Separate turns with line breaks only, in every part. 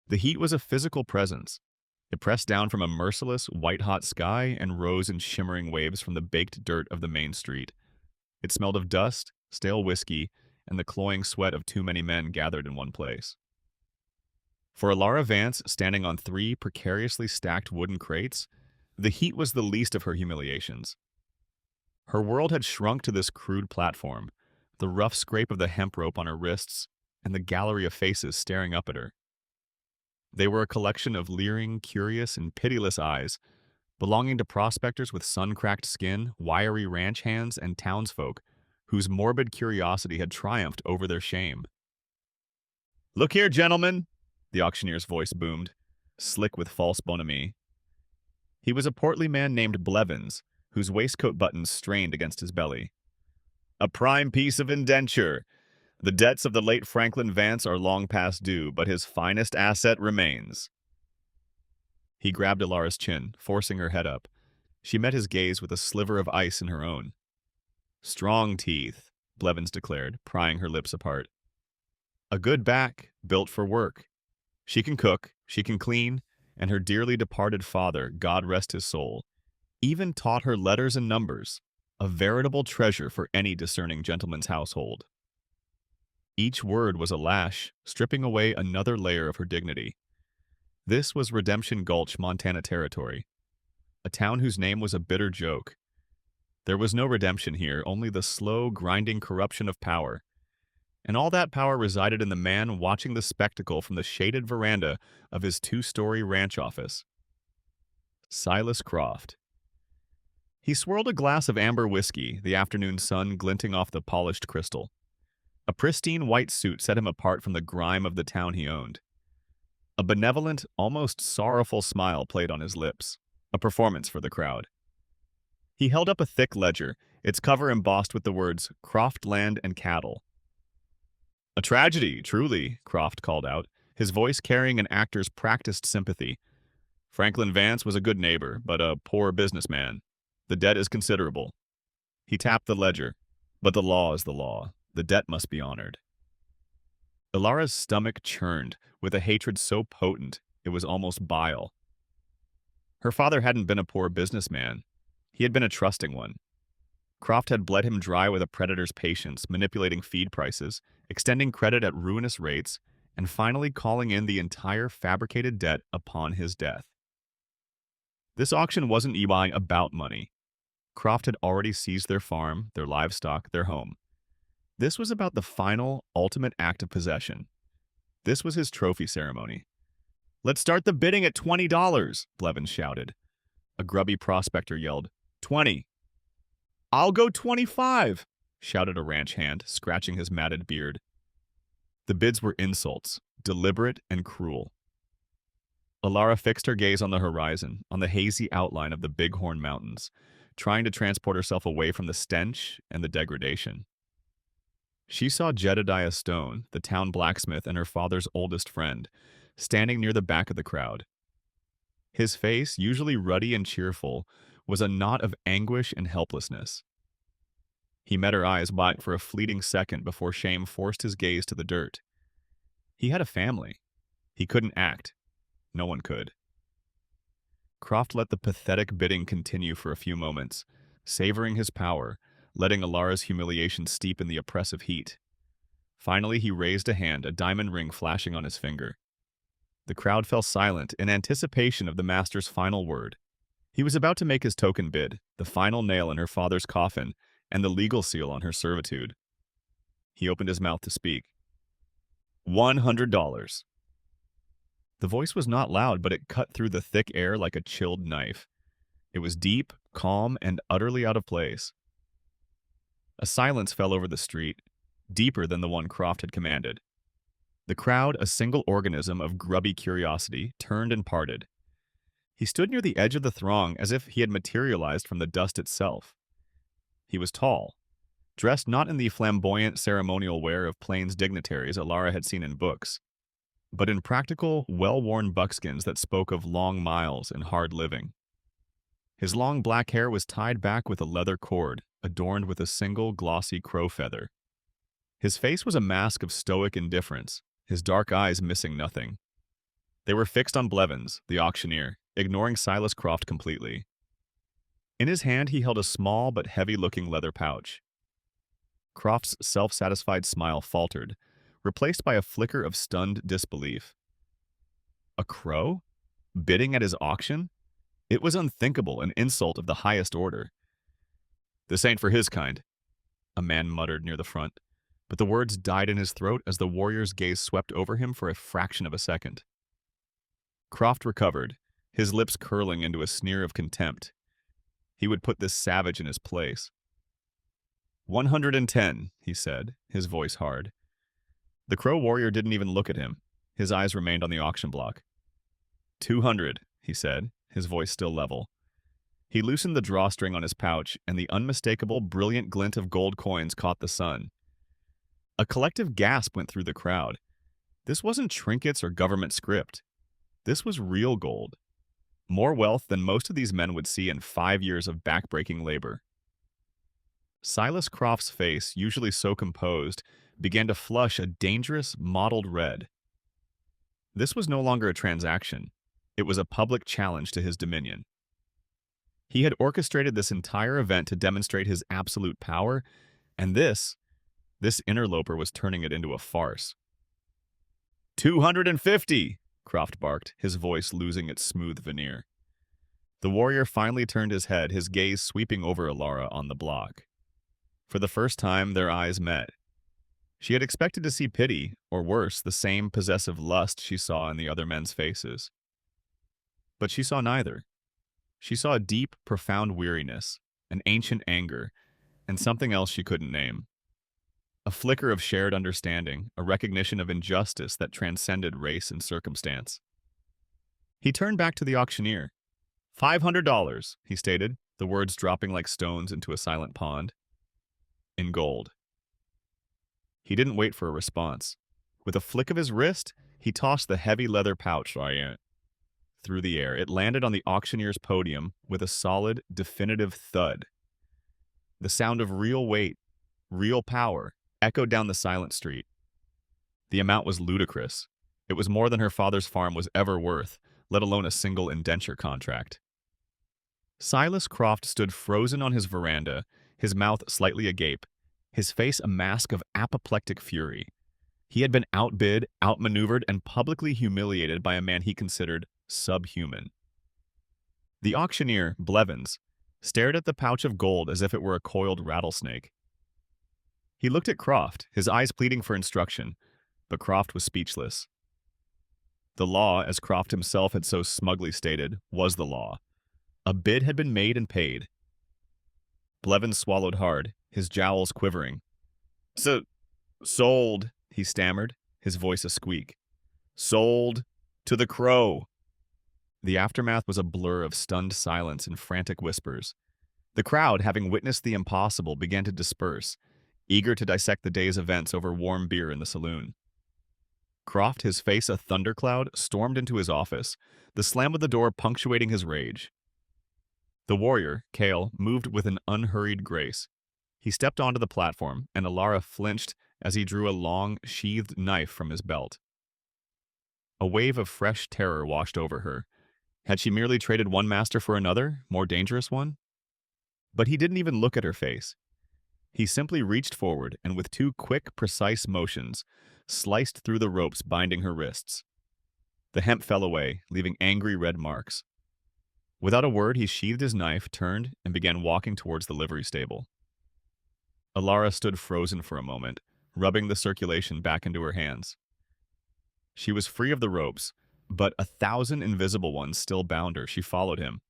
The heat was a physical presence. It pressed down from a merciless, white-hot sky and rose in shimmering waves from the baked dirt of the main street. It smelled of dust, stale whiskey, and the cloying sweat of too many men gathered in one place. For Alara Vance, standing on three precariously stacked wooden crates, the heat was the least of her humiliations. Her world had shrunk to this crude platform, the rough scrape of the hemp rope on her wrists, and the gallery of faces staring up at her. They were a collection of leering, curious, and pitiless eyes, belonging to prospectors with sun-cracked skin, wiry ranch hands, and townsfolk whose morbid curiosity had triumphed over their shame. "Look here, gentlemen," the auctioneer's voice boomed, slick with false bonhomie. He was a portly man named Blevins, whose waistcoat buttons strained against his belly. "A prime piece of indenture. The debts of the late Franklin Vance are long past due, but his finest asset remains." He grabbed Alara's chin, forcing her head up. She met his gaze with a sliver of ice in her own. "Strong teeth," Blevins declared, prying her lips apart. "A good back, built for work. She can cook, she can clean, and her dearly departed father, God rest his soul, even taught her letters and numbers, a veritable treasure for any discerning gentleman's household." Each word was a lash, stripping away another layer of her dignity. This was Redemption Gulch, Montana territory, a town whose name was a bitter joke. There was no redemption here, only the slow, grinding corruption of power. And all that power resided in the man watching the spectacle from the shaded veranda of his two-story ranch office. Silas Croft. He swirled a glass of amber whiskey, the afternoon sun glinting off the polished crystal. A pristine white suit set him apart from the grime of the town he owned. A benevolent, almost sorrowful smile played on his lips, a performance for the crowd. He held up a thick ledger, its cover embossed with the words Croft Land and Cattle. "A tragedy, truly," Croft called out, his voice carrying an actor's practiced sympathy. "Franklin Vance was a good neighbor, but a poor businessman. The debt is considerable." He tapped the ledger. "But the law is the law. The debt must be honored." Alara's stomach churned, with a hatred so potent it was almost bile. Her father hadn't been a poor businessman. He had been a trusting one. Croft had bled him dry with a predator's patience, manipulating feed prices, extending credit at ruinous rates, and finally calling in the entire fabricated debt upon his death. This auction wasn't about money. Croft had already seized their farm, their livestock, their home. This was about the final, ultimate act of possession. This was his trophy ceremony. "Let's start the bidding at $20, Blevins shouted. A grubby prospector yelled, "20. "I'll go 25, shouted a ranch hand, scratching his matted beard. The bids were insults, deliberate and cruel. Alara fixed her gaze on the horizon, on the hazy outline of the Bighorn Mountains, trying to transport herself away from the stench and the degradation. She saw Jedediah Stone, the town blacksmith and her father's oldest friend, standing near the back of the crowd. His face, usually ruddy and cheerful, was a knot of anguish and helplessness. He met her eyes wide for a fleeting second before shame forced his gaze to the dirt. He had a family. He couldn't act. No one could. Croft let the pathetic bidding continue for a few moments, savoring his power, letting Alara's humiliation steep in the oppressive heat. Finally, he raised a hand, a diamond ring flashing on his finger. The crowd fell silent in anticipation of the master's final word. He was about to make his token bid, the final nail in her father's coffin, and the legal seal on her servitude. He opened his mouth to speak. $100. The voice was not loud, but it cut through the thick air like a chilled knife. It was deep, calm, and utterly out of place. A silence fell over the street, deeper than the one Croft had commanded. The crowd, a single organism of grubby curiosity, turned and parted. He stood near the edge of the throng as if he had materialized from the dust itself. He was tall, dressed not in the flamboyant ceremonial wear of Plains dignitaries Alara had seen in books, but in practical, well-worn buckskins that spoke of long miles and hard living. His long black hair was tied back with a leather cord, adorned with a single glossy crow feather. His face was a mask of stoic indifference, his dark eyes missing nothing. They were fixed on Blevins, the auctioneer, ignoring Silas Croft completely. In his hand, he held a small but heavy-looking leather pouch. Croft's self-satisfied smile faltered, replaced by a flicker of stunned disbelief. A crow? Bidding at his auction? It was unthinkable, an insult of the highest order. "This ain't for his kind," a man muttered near the front, but the words died in his throat as the warrior's gaze swept over him for a fraction of a second. Croft recovered, his lips curling into a sneer of contempt. He would put this savage in his place. 110, he said, his voice hard. The crow warrior didn't even look at him. His eyes remained on the auction block. 200, he said, his voice still level. He loosened the drawstring on his pouch, and the unmistakable, brilliant glint of gold coins caught the sun. A collective gasp went through the crowd. This wasn't trinkets or government script. This was real gold. More wealth than most of these men would see in 5 years of backbreaking labor. Silas Croft's face, usually so composed, began to flush a dangerous, mottled red. This was no longer a transaction. It was a public challenge to his dominion. He had orchestrated this entire event to demonstrate his absolute power, and this interloper was turning it into a farce. 250, Croft barked, his voice losing its smooth veneer. The warrior finally turned his head, his gaze sweeping over Alara on the block. For the first time, their eyes met. She had expected to see pity, or worse, the same possessive lust she saw in the other men's faces. But she saw neither. She saw a deep, profound weariness, an ancient anger, and something else she couldn't name. A flicker of shared understanding, a recognition of injustice that transcended race and circumstance. He turned back to the auctioneer. $500, he stated, the words dropping like stones into a silent pond. In gold. He didn't wait for a response. With a flick of his wrist, he tossed the heavy leather pouch through the air. It landed on the auctioneer's podium with a solid, definitive thud. The sound of real weight, real power, echoed down the silent street. The amount was ludicrous. It was more than her father's farm was ever worth, let alone a single indenture contract. Silas Croft stood frozen on his veranda, his mouth slightly agape, his face a mask of apoplectic fury. He had been outbid, outmaneuvered, and publicly humiliated by a man he considered subhuman. The auctioneer, Blevins, stared at the pouch of gold as if it were a coiled rattlesnake. He looked at Croft, his eyes pleading for instruction, but Croft was speechless. The law, as Croft himself had so smugly stated, was the law. A bid had been made and paid. Blevins swallowed hard, his jowls quivering. Sold, he stammered, his voice a squeak. Sold to the crow. The aftermath was a blur of stunned silence and frantic whispers. The crowd, having witnessed the impossible, began to disperse, eager to dissect the day's events over warm beer in the saloon. Croft, his face a thundercloud, stormed into his office, the slam of the door punctuating his rage. The warrior, Cale, moved with an unhurried grace. He stepped onto the platform, and Alara flinched as he drew a long, sheathed knife from his belt. A wave of fresh terror washed over her. Had she merely traded one master for another, more dangerous one? But he didn't even look at her face. He simply reached forward and with 2 quick, precise motions, sliced through the ropes binding her wrists. The hemp fell away, leaving angry red marks. Without a word, he sheathed his knife, turned, and began walking towards the livery stable. Alara stood frozen for a moment, rubbing the circulation back into her hands. She was free of the ropes, but 1,000 invisible ones still bound her. She followed him.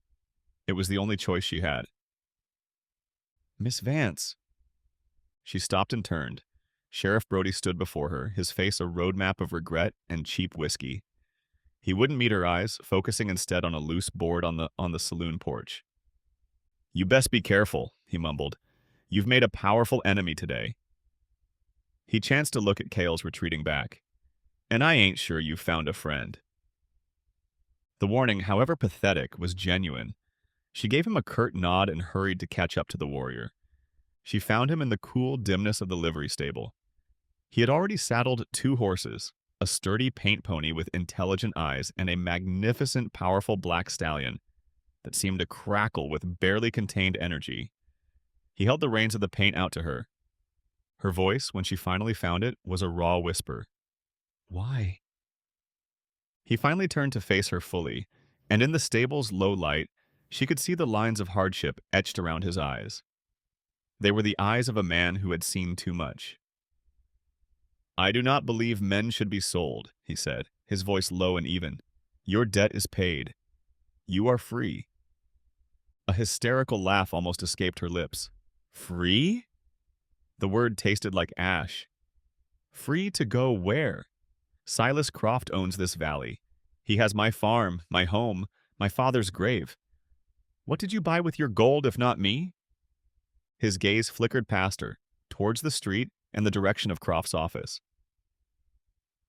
It was the only choice she had. "Miss Vance." She stopped and turned. Sheriff Brody stood before her, his face a roadmap of regret and cheap whiskey. He wouldn't meet her eyes, focusing instead on a loose board on the saloon porch. "You best be careful," he mumbled. "You've made a powerful enemy today." He chanced to look at Cale's retreating back. "And I ain't sure you've found a friend." The warning, however pathetic, was genuine. She gave him a curt nod and hurried to catch up to the warrior. She found him in the cool dimness of the livery stable. He had already saddled 2 horses, a sturdy paint pony with intelligent eyes and a magnificent, powerful black stallion that seemed to crackle with barely contained energy. He held the reins of the paint out to her. Her voice, when she finally found it, was a raw whisper. Why? He finally turned to face her fully, and in the stable's low light, she could see the lines of hardship etched around his eyes. They were the eyes of a man who had seen too much. I do not believe men should be sold, he said, his voice low and even. Your debt is paid. You are free. A hysterical laugh almost escaped her lips. Free? The word tasted like ash. Free to go where? Silas Croft owns this valley. He has my farm, my home, my father's grave. What did you buy with your gold if not me? His gaze flickered past her, towards the street and the direction of Croft's office.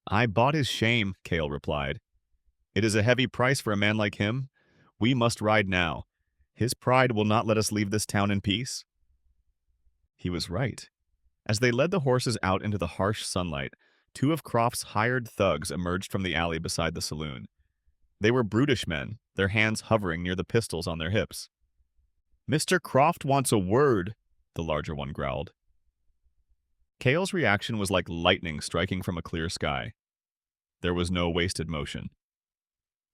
I bought his shame, Cale replied. It is a heavy price for a man like him. We must ride now. His pride will not let us leave this town in peace. He was right. As they led the horses out into the harsh sunlight, two of Croft's hired thugs emerged from the alley beside the saloon. They were brutish men, their hands hovering near the pistols on their hips. Mr. Croft wants a word, the larger one growled. Cale's reaction was like lightning striking from a clear sky. There was no wasted motion.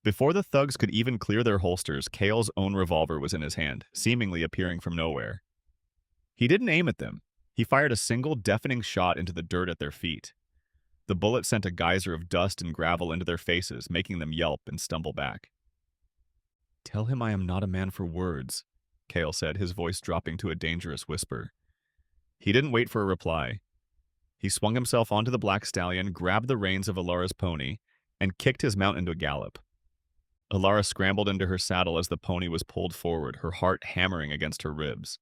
Before the thugs could even clear their holsters, Cale's own revolver was in his hand, seemingly appearing from nowhere. He didn't aim at them. He fired a single deafening shot into the dirt at their feet. The bullet sent a geyser of dust and gravel into their faces, making them yelp and stumble back. Tell him I am not a man for words, Cale said, his voice dropping to a dangerous whisper. He didn't wait for a reply. He swung himself onto the black stallion, grabbed the reins of Alara's pony, and kicked his mount into a gallop. Alara scrambled into her saddle as the pony was pulled forward, her heart hammering against her ribs.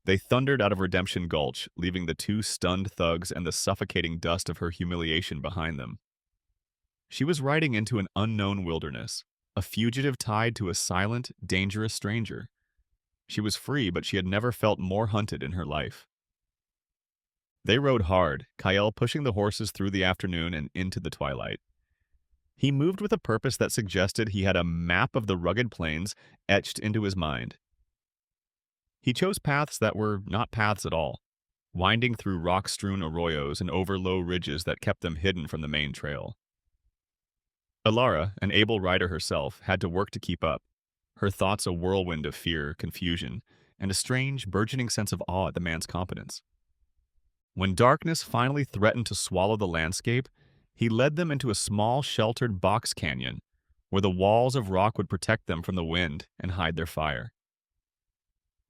They thundered out of Redemption Gulch, leaving the two stunned thugs and the suffocating dust of her humiliation behind them. She was riding into an unknown wilderness, a fugitive tied to a silent, dangerous stranger. She was free, but she had never felt more hunted in her life. They rode hard, Kyle pushing the horses through the afternoon and into the twilight. He moved with a purpose that suggested he had a map of the rugged plains etched into his mind. He chose paths that were not paths at all, winding through rock-strewn arroyos and over low ridges that kept them hidden from the main trail. Alara, an able rider herself, had to work to keep up, her thoughts a whirlwind of fear, confusion, and a strange, burgeoning sense of awe at the man's competence. When darkness finally threatened to swallow the landscape, he led them into a small, sheltered box canyon, where the walls of rock would protect them from the wind and hide their fire.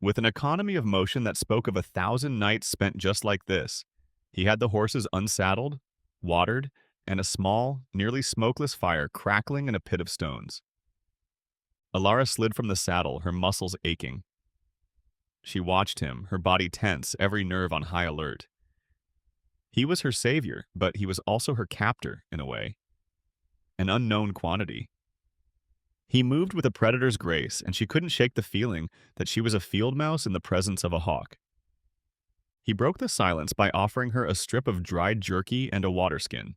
With an economy of motion that spoke of 1,000 nights spent just like this, he had the horses unsaddled, watered, and a small, nearly smokeless fire crackling in a pit of stones. Alara slid from the saddle, her muscles aching. She watched him, her body tense, every nerve on high alert. He was her savior, but he was also her captor, in a way. An unknown quantity. He moved with a predator's grace, and she couldn't shake the feeling that she was a field mouse in the presence of a hawk. He broke the silence by offering her a strip of dried jerky and a water skin.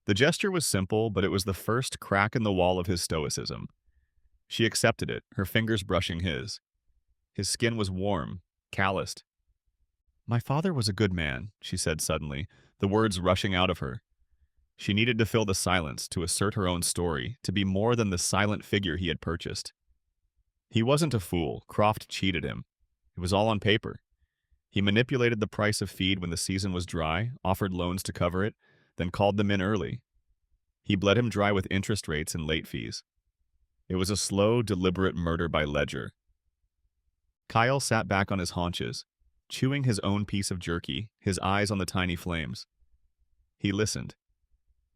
The gesture was simple, but it was the first crack in the wall of his stoicism. She accepted it, her fingers brushing his. His skin was warm, calloused. My father was a good man, she said suddenly, the words rushing out of her. She needed to fill the silence, to assert her own story, to be more than the silent figure he had purchased. He wasn't a fool. Croft cheated him. It was all on paper. He manipulated the price of feed when the season was dry, offered loans to cover it, then called them in early. He bled him dry with interest rates and late fees. It was a slow, deliberate murder by ledger. Kyle sat back on his haunches, chewing his own piece of jerky, his eyes on the tiny flames. He listened.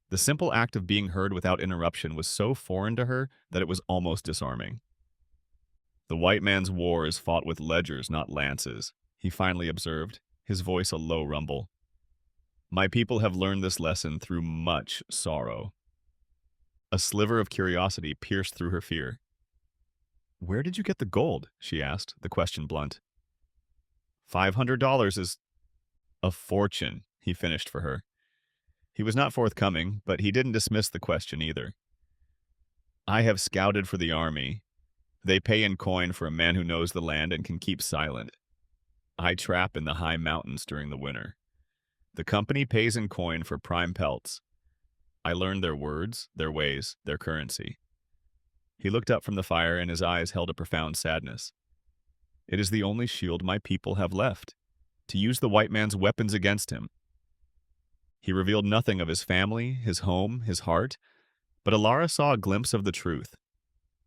The simple act of being heard without interruption was so foreign to her that it was almost disarming. The white man's war is fought with ledgers, not lances, he finally observed, his voice a low rumble. My people have learned this lesson through much sorrow. A sliver of curiosity pierced through her fear. Where did you get the gold? She asked, the question blunt. $500 is a fortune, he finished for her. He was not forthcoming, but he didn't dismiss the question either. I have scouted for the army. They pay in coin for a man who knows the land and can keep silent. I trap in the high mountains during the winter. The company pays in coin for prime pelts. I learned their words, their ways, their currency. He looked up from the fire and his eyes held a profound sadness. It is the only shield my people have left, to use the white man's weapons against him. He revealed nothing of his family, his home, his heart, but Alara saw a glimpse of the truth.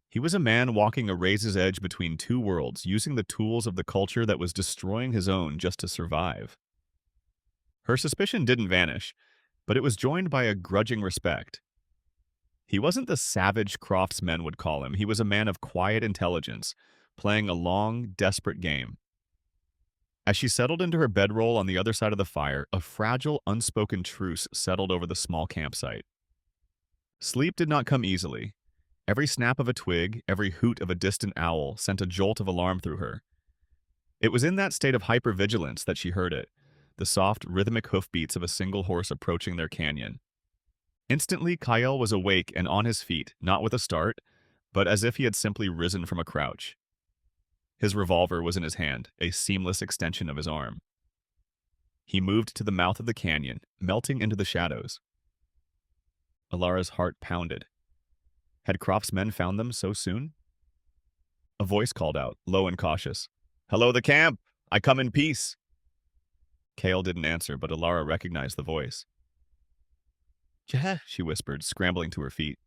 He was a man walking a razor's edge between two worlds, using the tools of the culture that was destroying his own just to survive. Her suspicion didn't vanish, but it was joined by a grudging respect. He wasn't the savage craftsmen would call him. He was a man of quiet intelligence, playing a long, desperate game. As she settled into her bedroll on the other side of the fire, a fragile, unspoken truce settled over the small campsite. Sleep did not come easily. Every snap of a twig, every hoot of a distant owl sent a jolt of alarm through her. It was in that state of hypervigilance that she heard it, the soft, rhythmic hoofbeats of a single horse approaching their canyon. Instantly, Kyle was awake and on his feet, not with a start, but as if he had simply risen from a crouch. His revolver was in his hand, a seamless extension of his arm. He moved to the mouth of the canyon, melting into the shadows. Alara's heart pounded. Had Croft's men found them so soon? A voice called out, low and cautious. "Hello, the camp! I come in peace!" Kale didn't answer, but Alara recognized the voice. "Yeah," she whispered, scrambling to her feet.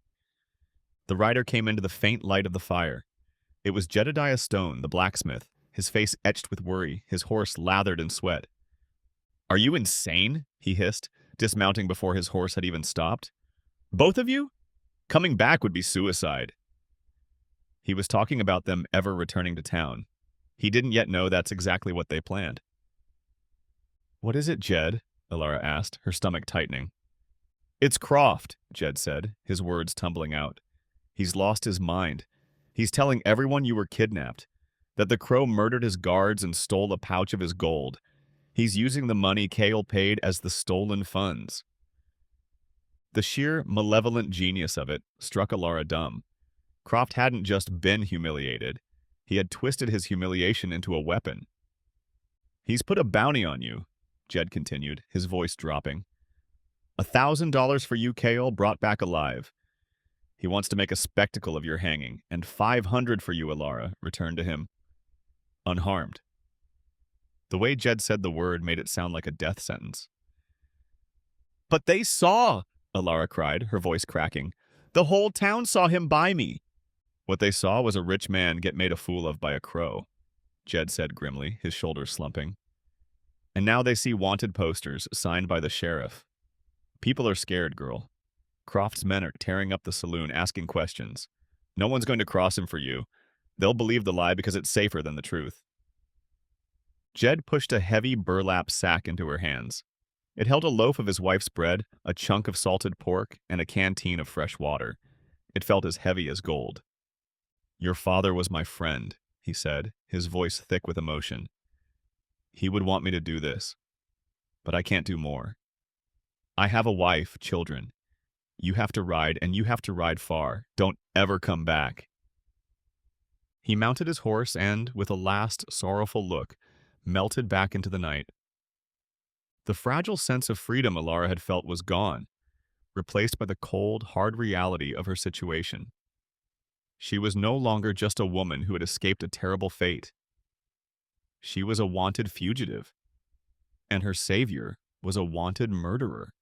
The rider came into the faint light of the fire. It was Jedediah Stone, the blacksmith, his face etched with worry, his horse lathered in sweat. "Are you insane?" he hissed, dismounting before his horse had even stopped. "Both of you? Coming back would be suicide." He was talking about them ever returning to town. He didn't yet know that's exactly what they planned. "What is it, Jed?" Alara asked, her stomach tightening. "It's Croft," Jed said, his words tumbling out. "He's lost his mind. He's telling everyone you were kidnapped, that the crow murdered his guards and stole a pouch of his gold. He's using the money Kale paid as the stolen funds." The sheer, malevolent genius of it struck Alara dumb. Croft hadn't just been humiliated. He had twisted his humiliation into a weapon. "He's put a bounty on you," Jed continued, his voice dropping. $1,000 for you, Kale, brought back alive. He wants to make a spectacle of your hanging, and 500 for you, Alara, returned to him, unharmed. The way Jed said the word made it sound like a death sentence. "But they saw!" Alara cried, her voice cracking. "The whole town saw him buy me." "What they saw was a rich man get made a fool of by a crow," Jed said grimly, his shoulders slumping. "And now they see wanted posters signed by the sheriff. People are scared, girl. Croft's men are tearing up the saloon, asking questions. No one's going to cross him for you. They'll believe the lie because it's safer than the truth." Jed pushed a heavy burlap sack into her hands. It held a loaf of his wife's bread, a chunk of salted pork, and a canteen of fresh water. It felt as heavy as gold. "Your father was my friend," he said, his voice thick with emotion. "He would want me to do this, but I can't do more. I have a wife, children. You have to ride, and you have to ride far. Don't ever come back." He mounted his horse and, with a last sorrowful look, melted back into the night. The fragile sense of freedom Alara had felt was gone, replaced by the cold, hard reality of her situation. She was no longer just a woman who had escaped a terrible fate. She was a wanted fugitive, and her savior was a wanted murderer.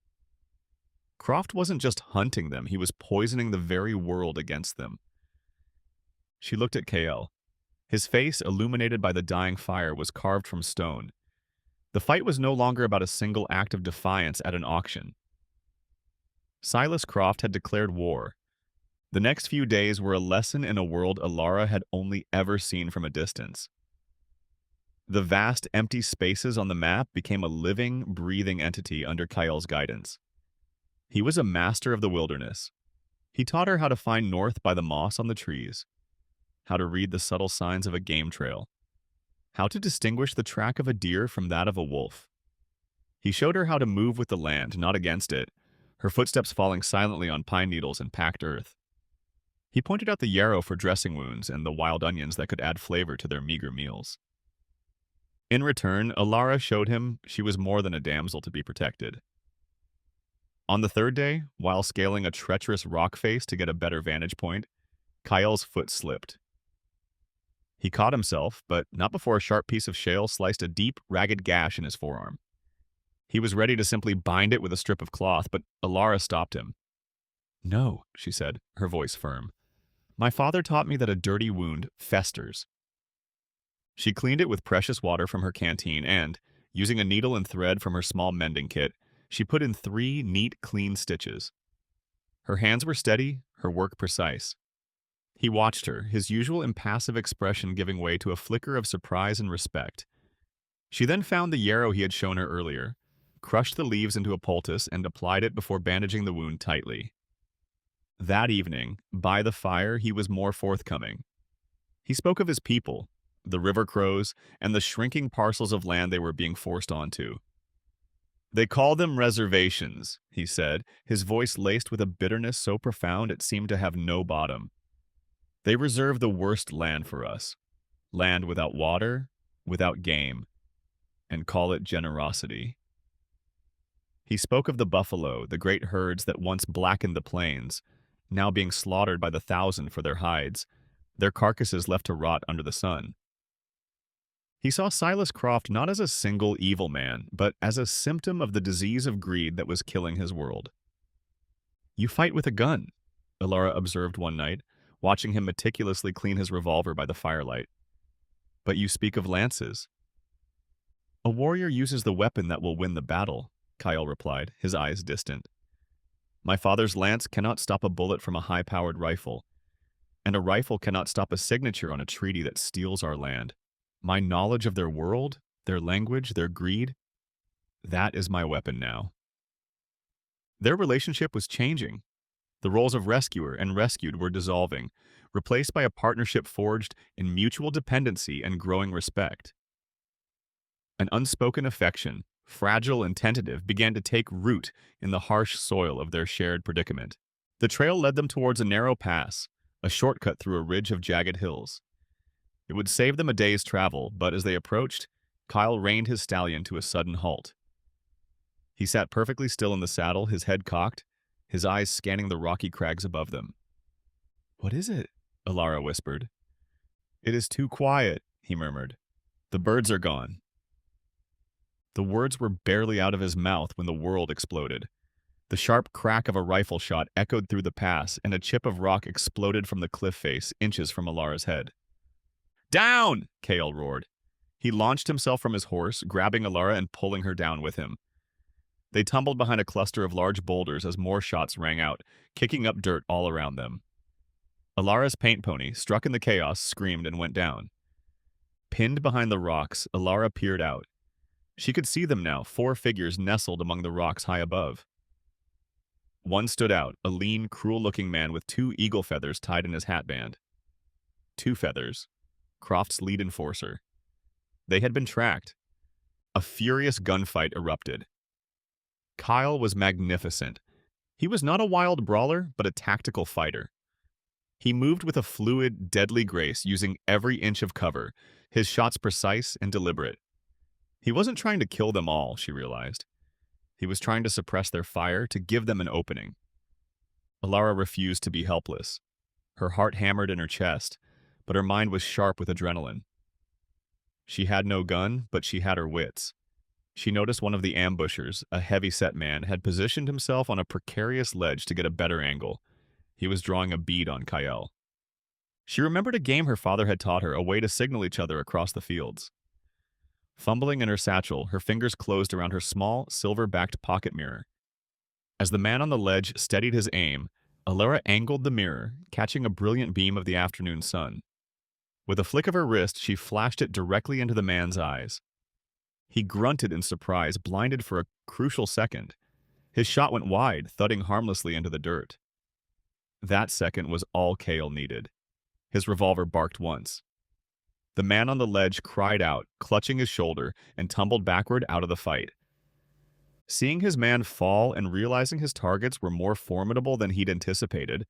Croft wasn't just hunting them, he was poisoning the very world against them. She looked at Kael. His face, illuminated by the dying fire, was carved from stone. The fight was no longer about a single act of defiance at an auction. Silas Croft had declared war. The next few days were a lesson in a world Alara had only ever seen from a distance. The vast, empty spaces on the map became a living, breathing entity under Kael's guidance. He was a master of the wilderness. He taught her how to find north by the moss on the trees, how to read the subtle signs of a game trail, how to distinguish the track of a deer from that of a wolf. He showed her how to move with the land, not against it, her footsteps falling silently on pine needles and packed earth. He pointed out the yarrow for dressing wounds and the wild onions that could add flavor to their meager meals. In return, Alara showed him she was more than a damsel to be protected. On the third day, while scaling a treacherous rock face to get a better vantage point, Kyle's foot slipped. He caught himself, but not before a sharp piece of shale sliced a deep, ragged gash in his forearm. He was ready to simply bind it with a strip of cloth, but Alara stopped him. "No," she said, her voice firm. "My father taught me that a dirty wound festers." She cleaned it with precious water from her canteen and, using a needle and thread from her small mending kit, she put in 3 neat, clean stitches. Her hands were steady, her work precise. He watched her, his usual impassive expression giving way to a flicker of surprise and respect. She then found the yarrow he had shown her earlier, crushed the leaves into a poultice, and applied it before bandaging the wound tightly. That evening, by the fire, he was more forthcoming. He spoke of his people, the river crows, and the shrinking parcels of land they were being forced onto. "They call them reservations," he said, his voice laced with a bitterness so profound it seemed to have no bottom. "They reserve the worst land for us, land without water, without game, and call it generosity." He spoke of the buffalo, the great herds that once blackened the plains, now being slaughtered by the thousand for their hides, their carcasses left to rot under the sun. He saw Silas Croft not as a single evil man, but as a symptom of the disease of greed that was killing his world. "You fight with a gun," Alara observed one night, watching him meticulously clean his revolver by the firelight. "But you speak of lances." "A warrior uses the weapon that will win the battle," Kyle replied, his eyes distant. "My father's lance cannot stop a bullet from a high-powered rifle, and a rifle cannot stop a signature on a treaty that steals our land. My knowledge of their world, their language, their greed, that is my weapon now." Their relationship was changing. The roles of rescuer and rescued were dissolving, replaced by a partnership forged in mutual dependency and growing respect. An unspoken affection, fragile and tentative, began to take root in the harsh soil of their shared predicament. The trail led them towards a narrow pass, a shortcut through a ridge of jagged hills. It would save them a day's travel, but as they approached, Kyle reined his stallion to a sudden halt. He sat perfectly still in the saddle, his head cocked, his eyes scanning the rocky crags above them. "What is it?" Alara whispered. "It is too quiet," he murmured. "The birds are gone." The words were barely out of his mouth when the world exploded. The sharp crack of a rifle shot echoed through the pass, and a chip of rock exploded from the cliff face, inches from Alara's head. "Down!" Kale roared. He launched himself from his horse, grabbing Alara and pulling her down with him. They tumbled behind a cluster of large boulders as more shots rang out, kicking up dirt all around them. Alara's paint pony, struck in the chaos, screamed and went down. Pinned behind the rocks, Alara peered out. She could see them now, 4 figures nestled among the rocks high above. One stood out, a lean, cruel-looking man with 2 eagle feathers tied in his hatband. 2 feathers. Croft's lead enforcer. They had been tracked. A furious gunfight erupted. Kyle was magnificent. He was not a wild brawler, but a tactical fighter. He moved with a fluid, deadly grace, using every inch of cover, his shots precise and deliberate. He wasn't trying to kill them all, she realized. He was trying to suppress their fire, to give them an opening. Alara refused to be helpless. Her heart hammered in her chest, but her mind was sharp with adrenaline. She had no gun, but she had her wits. She noticed one of the ambushers, a heavy-set man, had positioned himself on a precarious ledge to get a better angle. He was drawing a bead on Kyle. She remembered a game her father had taught her, a way to signal each other across the fields. Fumbling in her satchel, her fingers closed around her small, silver-backed pocket mirror. As the man on the ledge steadied his aim, Alara angled the mirror, catching a brilliant beam of the afternoon sun. With a flick of her wrist, she flashed it directly into the man's eyes. He grunted in surprise, blinded for a crucial second. His shot went wide, thudding harmlessly into the dirt. That second was all Kale needed. His revolver barked once. The man on the ledge cried out, clutching his shoulder, and tumbled backward out of the fight. Seeing his man fall and realizing his targets were more formidable than he'd anticipated,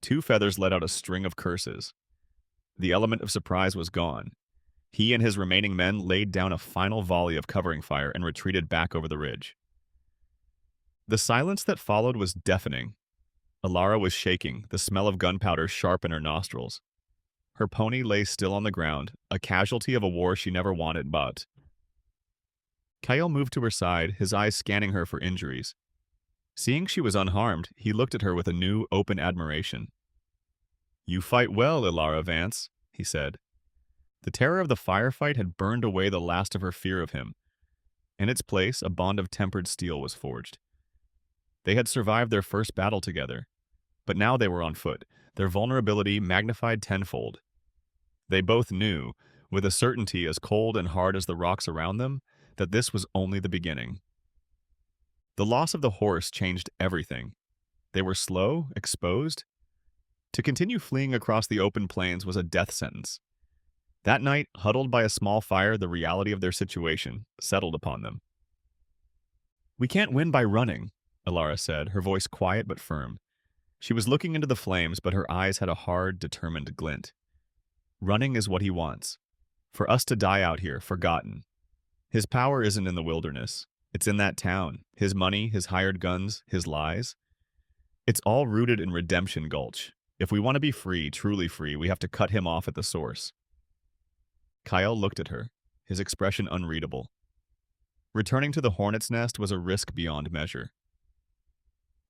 Two Feathers let out a string of curses. The element of surprise was gone. He and his remaining men laid down a final volley of covering fire and retreated back over the ridge. The silence that followed was deafening. Alara was shaking, the smell of gunpowder sharp in her nostrils. Her pony lay still on the ground, a casualty of a war she never wanted but. Kyle moved to her side, his eyes scanning her for injuries. Seeing she was unharmed, he looked at her with a new, open admiration. "You fight well, Ilara Vance," he said. The terror of the firefight had burned away the last of her fear of him. In its place, a bond of tempered steel was forged. They had survived their first battle together, but now they were on foot, their vulnerability magnified tenfold. They both knew, with a certainty as cold and hard as the rocks around them, that this was only the beginning. The loss of the horse changed everything. They were slow, exposed. To continue fleeing across the open plains was a death sentence. That night, huddled by a small fire, the reality of their situation settled upon them. "We can't win by running," Alara said, her voice quiet but firm. She was looking into the flames, but her eyes had a hard, determined glint. "Running is what he wants. For us to die out here, forgotten. His power isn't in the wilderness. It's in that town. His money, his hired guns, his lies. It's all rooted in Redemption Gulch. If we want to be free, truly free, we have to cut him off at the source." Kyle looked at her, his expression unreadable. Returning to the hornet's nest was a risk beyond measure.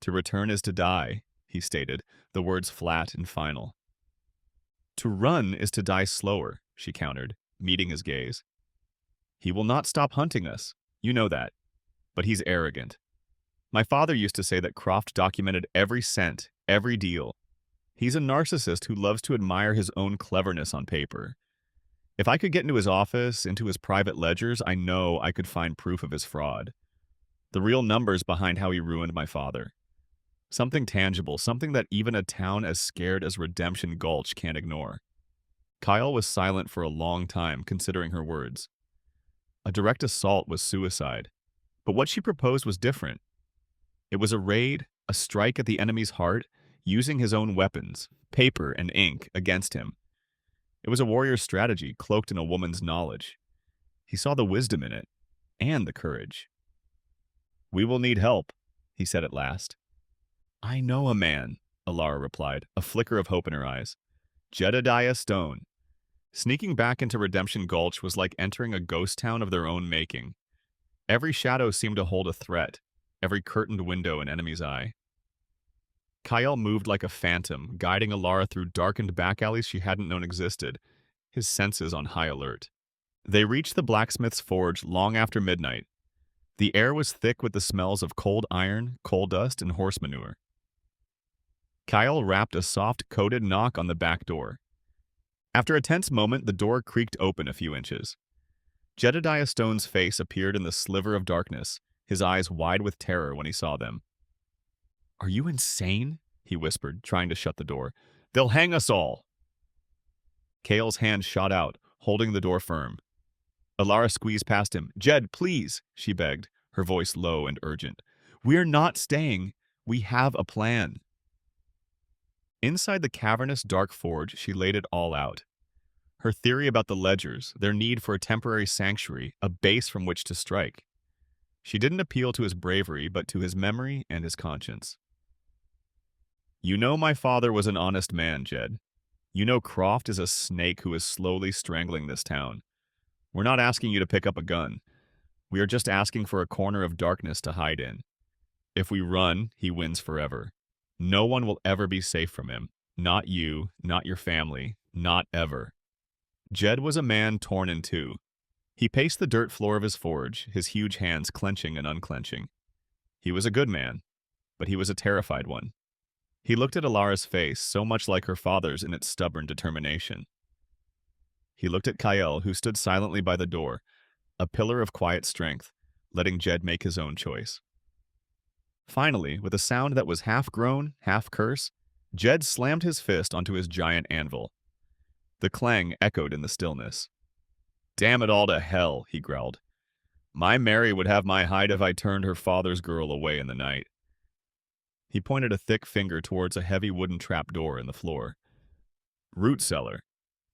"To return is to die," he stated, the words flat and final. "To run is to die slower," she countered, meeting his gaze. "He will not stop hunting us. You know that. But he's arrogant. My father used to say that Croft documented every cent, every deal. He's a narcissist who loves to admire his own cleverness on paper. If I could get into his office, into his private ledgers, I know I could find proof of his fraud. The real numbers behind how he ruined my father. Something tangible, something that even a town as scared as Redemption Gulch can't ignore." Kyle was silent for a long time, considering her words. A direct assault was suicide, but what she proposed was different. It was a raid, a strike at the enemy's heart, using his own weapons, paper and ink, against him. It was a warrior's strategy cloaked in a woman's knowledge. He saw the wisdom in it, and the courage. "We will need help," he said at last. "I know a man," Alara replied, a flicker of hope in her eyes. "Jedediah Stone." Sneaking back into Redemption Gulch was like entering a ghost town of their own making. Every shadow seemed to hold a threat, every curtained window an enemy's eye. Kyle moved like a phantom, guiding Alara through darkened back alleys she hadn't known existed, his senses on high alert. They reached the blacksmith's forge long after midnight. The air was thick with the smells of cold iron, coal dust, and horse manure. Kyle rapped a soft, coded knock on the back door. After a tense moment, the door creaked open a few inches. Jedediah Stone's face appeared in the sliver of darkness, his eyes wide with terror when he saw them. "Are you insane?" he whispered, trying to shut the door. "They'll hang us all!" Kale's hand shot out, holding the door firm. Alara squeezed past him. "Jed, please," she begged, her voice low and urgent. "We're not staying. We have a plan." Inside the cavernous dark forge, she laid it all out. Her theory about the ledgers, their need for a temporary sanctuary, a base from which to strike. She didn't appeal to his bravery, but to his memory and his conscience. "You know my father was an honest man, Jed. You know Croft is a snake who is slowly strangling this town. We're not asking you to pick up a gun. We are just asking for a corner of darkness to hide in. If we run, he wins forever. No one will ever be safe from him. Not you, not your family, not ever." Jed was a man torn in two. He paced the dirt floor of his forge, his huge hands clenching and unclenching. He was a good man, but he was a terrified one. He looked at Alara's face, so much like her father's in its stubborn determination. He looked at Kyle, who stood silently by the door, a pillar of quiet strength, letting Jed make his own choice. Finally, with a sound that was half groan, half curse, Jed slammed his fist onto his giant anvil. The clang echoed in the stillness. "Damn it all to hell," he growled. My Mary would have my hide if I turned her father's girl away in the night. He pointed a thick finger towards a heavy wooden trapdoor in the floor. Root cellar.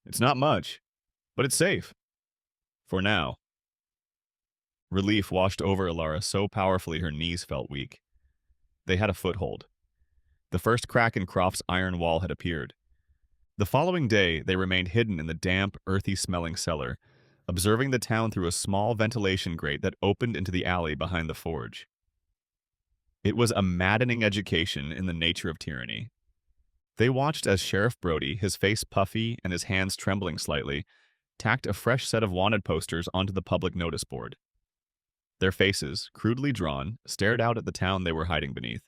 It's not much, but it's safe. For now. Relief washed over Alara so powerfully her knees felt weak. They had a foothold. The first crack in Croft's iron wall had appeared. The following day, they remained hidden in the damp, earthy-smelling cellar, observing the town through a small ventilation grate that opened into the alley behind the forge. It was a maddening education in the nature of tyranny. They watched as Sheriff Brody, his face puffy and his hands trembling slightly, tacked a fresh set of wanted posters onto the public notice board. Their faces, crudely drawn, stared out at the town they were hiding beneath.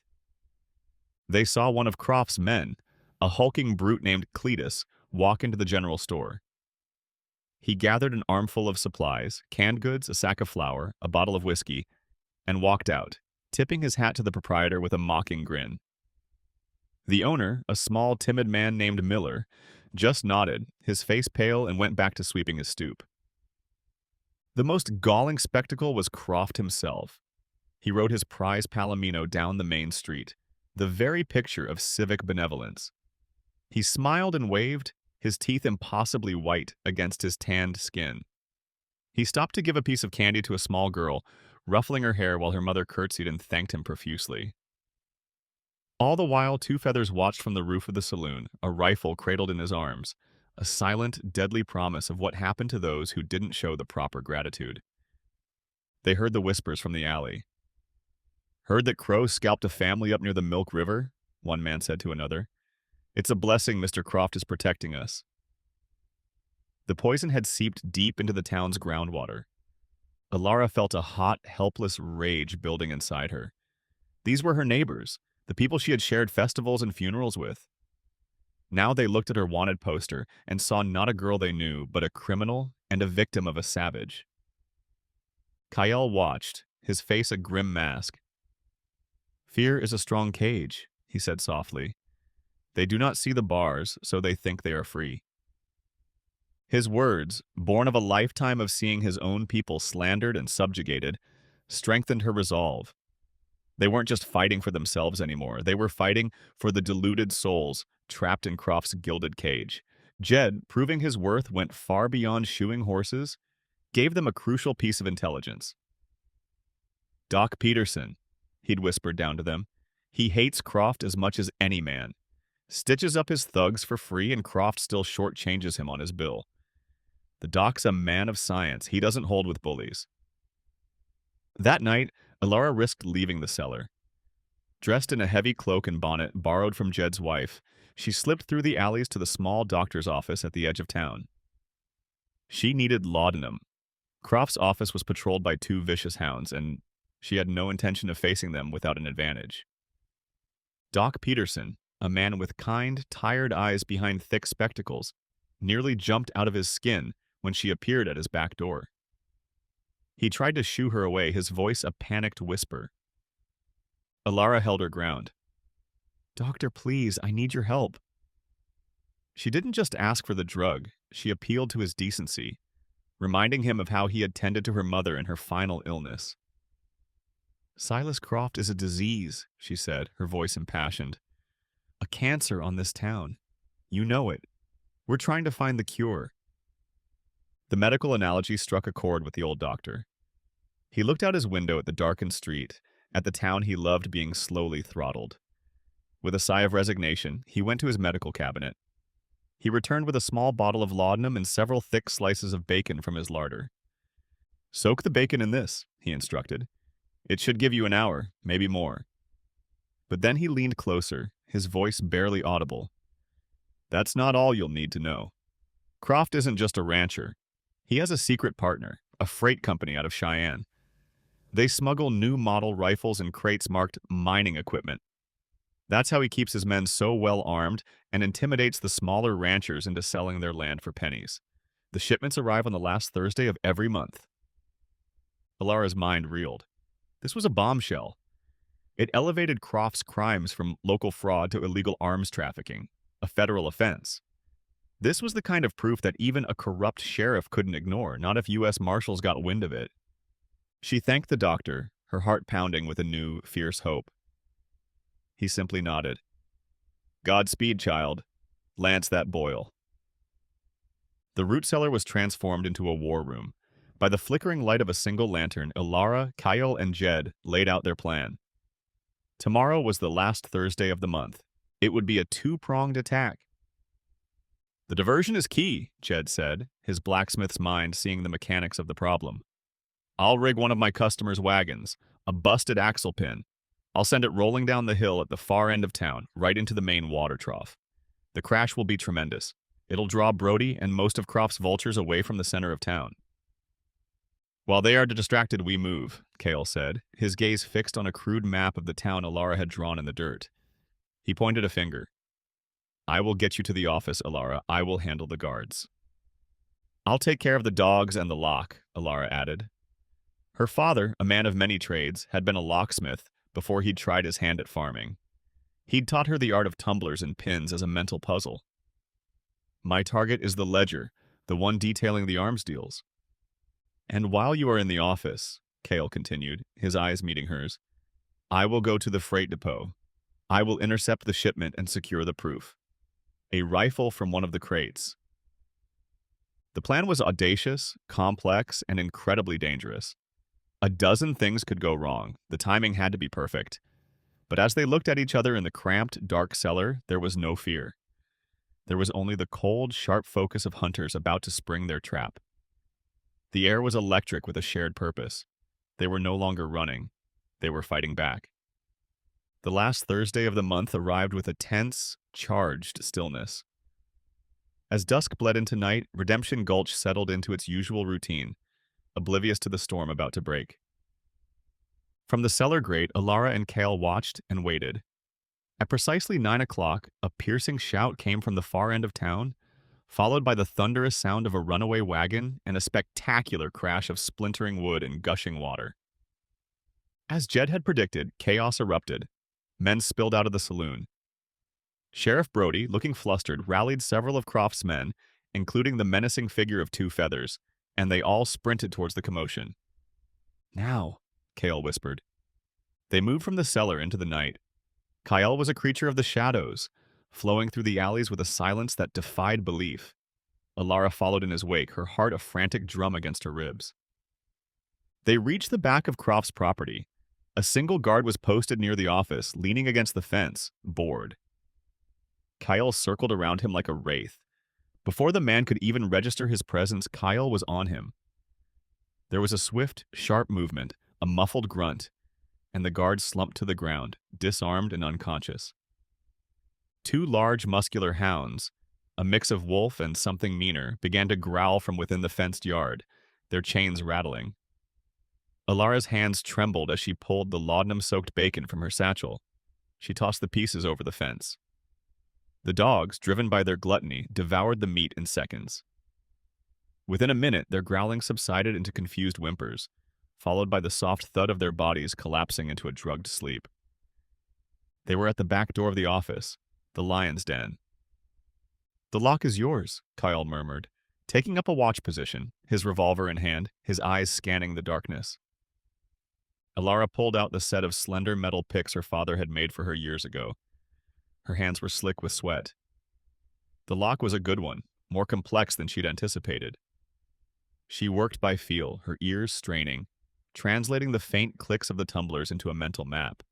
They saw one of Croft's men, a hulking brute named Cletus, walk into the general store. He gathered an armful of supplies, canned goods, a sack of flour, a bottle of whiskey, and walked out, tipping his hat to the proprietor with a mocking grin. The owner, a small, timid man named Miller, just nodded, his face pale, and went back to sweeping his stoop. The most galling spectacle was Croft himself. He rode his prize Palomino down the main street, the very picture of civic benevolence. He smiled and waved, his teeth impossibly white against his tanned skin. He stopped to give a piece of candy to a small girl, ruffling her hair while her mother curtsied and thanked him profusely. All the while, Two Feathers watched from the roof of the saloon, a rifle cradled in his arms, a silent, deadly promise of what happened to those who didn't show the proper gratitude. They heard the whispers from the alley. "Heard that Crow scalped a family up near the Milk River?" one man said to another. "It's a blessing Mr. Croft is protecting us." The poison had seeped deep into the town's groundwater. Alara felt a hot, helpless rage building inside her. These were her neighbors, the people she had shared festivals and funerals with. Now they looked at her wanted poster and saw not a girl they knew, but a criminal and a victim of a savage. Kyle watched, his face a grim mask. "Fear is a strong cage," he said softly. "They do not see the bars, so they think they are free." His words, born of a lifetime of seeing his own people slandered and subjugated, strengthened her resolve. They weren't just fighting for themselves anymore. They were fighting for the deluded souls trapped in Croft's gilded cage. Jed, proving his worth went far beyond shoeing horses, gave them a crucial piece of intelligence. "Doc Peterson," he'd whispered down to them. "He hates Croft as much as any man. Stitches up his thugs for free, and Croft still shortchanges him on his bill. The Doc's a man of science. He doesn't hold with bullies." That night, Alara risked leaving the cellar. Dressed in a heavy cloak and bonnet borrowed from Jed's wife, she slipped through the alleys to the small doctor's office at the edge of town. She needed laudanum. Croft's office was patrolled by two vicious hounds, and she had no intention of facing them without an advantage. Doc Peterson, a man with kind, tired eyes behind thick spectacles, nearly jumped out of his skin when she appeared at his back door. He tried to shoo her away, his voice a panicked whisper. Alara held her ground. "Doctor, please, I need your help." She didn't just ask for the drug, she appealed to his decency, reminding him of how he had tended to her mother in her final illness. "Silas Croft is a disease," she said, her voice impassioned. "A cancer on this town. You know it. We're trying to find the cure." The medical analogy struck a chord with the old doctor. He looked out his window at the darkened street, at the town he loved being slowly throttled. With a sigh of resignation, he went to his medical cabinet. He returned with a small bottle of laudanum and several thick slices of bacon from his larder. "Soak the bacon in this," he instructed. "It should give you an hour, maybe more." But then he leaned closer, his voice barely audible. "That's not all you'll need to know. Croft isn't just a rancher. He has a secret partner, a freight company out of Cheyenne. They smuggle new model rifles in crates marked mining equipment. That's how he keeps his men so well armed and intimidates the smaller ranchers into selling their land for pennies. The shipments arrive on the last Thursday of every month." Alara's mind reeled. This was a bombshell. It elevated Croft's crimes from local fraud to illegal arms trafficking, a federal offense. This was the kind of proof that even a corrupt sheriff couldn't ignore, not if U.S. Marshals got wind of it. She thanked the doctor, her heart pounding with a new, fierce hope. He simply nodded. Godspeed, child. Lance that boil. The root cellar was transformed into a war room. By the flickering light of a single lantern, Ilara, Kyle, and Jed laid out their plan. Tomorrow was the last Thursday of the month. It would be a two-pronged attack. The diversion is key, Jed said, his blacksmith's mind seeing the mechanics of the problem. I'll rig one of my customers' wagons, a busted axle pin. I'll send it rolling down the hill at the far end of town, right into the main water trough. The crash will be tremendous. It'll draw Brody and most of Croft's vultures away from the center of town. While they are distracted, we move, Kale said, his gaze fixed on a crude map of the town Ilara had drawn in the dirt. He pointed a finger. I will get you to the office, Ilara. I will handle the guards. I'll take care of the dogs and the lock, Ilara added. Her father, a man of many trades, had been a locksmith before he'd tried his hand at farming. He'd taught her the art of tumblers and pins as a mental puzzle. My target is the ledger, the one detailing the arms deals. And while you are in the office, Kale continued, his eyes meeting hers, I will go to the freight depot. I will intercept the shipment and secure the proof. A rifle from one of the crates. The plan was audacious, complex, and incredibly dangerous. A dozen things could go wrong. The timing had to be perfect. But as they looked at each other in the cramped, dark cellar, there was no fear. There was only the cold, sharp focus of hunters about to spring their trap. The air was electric with a shared purpose. They were no longer running. They were fighting back. The last Thursday of the month arrived with a tense, charged stillness. As dusk bled into night, Redemption Gulch settled into its usual routine, oblivious to the storm about to break. From the cellar grate, Ilara and Kale watched and waited. At precisely 9 o'clock, a piercing shout came from the far end of town, followed by the thunderous sound of a runaway wagon and a spectacular crash of splintering wood and gushing water. As Jed had predicted, chaos erupted. Men spilled out of the saloon. Sheriff Brody, looking flustered, rallied several of Croft's men, including the menacing figure of Two Feathers, and they all sprinted towards the commotion. Now, Kale whispered. They moved from the cellar into the night. Kyle was a creature of the shadows, flowing through the alleys with a silence that defied belief. Ilara followed in his wake, her heart a frantic drum against her ribs. They reached the back of Croft's property. A single guard was posted near the office, leaning against the fence, bored. Kyle circled around him like a wraith. Before the man could even register his presence, Kyle was on him. There was a swift, sharp movement, a muffled grunt, and the guard slumped to the ground, disarmed and unconscious. Two large, muscular hounds, a mix of wolf and something meaner, began to growl from within the fenced yard, their chains rattling. Ilara's hands trembled as she pulled the laudanum-soaked bacon from her satchel. She tossed the pieces over the fence. The dogs, driven by their gluttony, devoured the meat in seconds. Within a minute, their growling subsided into confused whimpers, followed by the soft thud of their bodies collapsing into a drugged sleep. They were at the back door of the office, the lion's den. The lock is yours, Kyle murmured, taking up a watch position, his revolver in hand, his eyes scanning the darkness. Ilara pulled out the set of slender metal picks her father had made for her years ago. Her hands were slick with sweat. The lock was a good one, more complex than she'd anticipated. She worked by feel, her ears straining, translating the faint clicks of the tumblers into a mental map.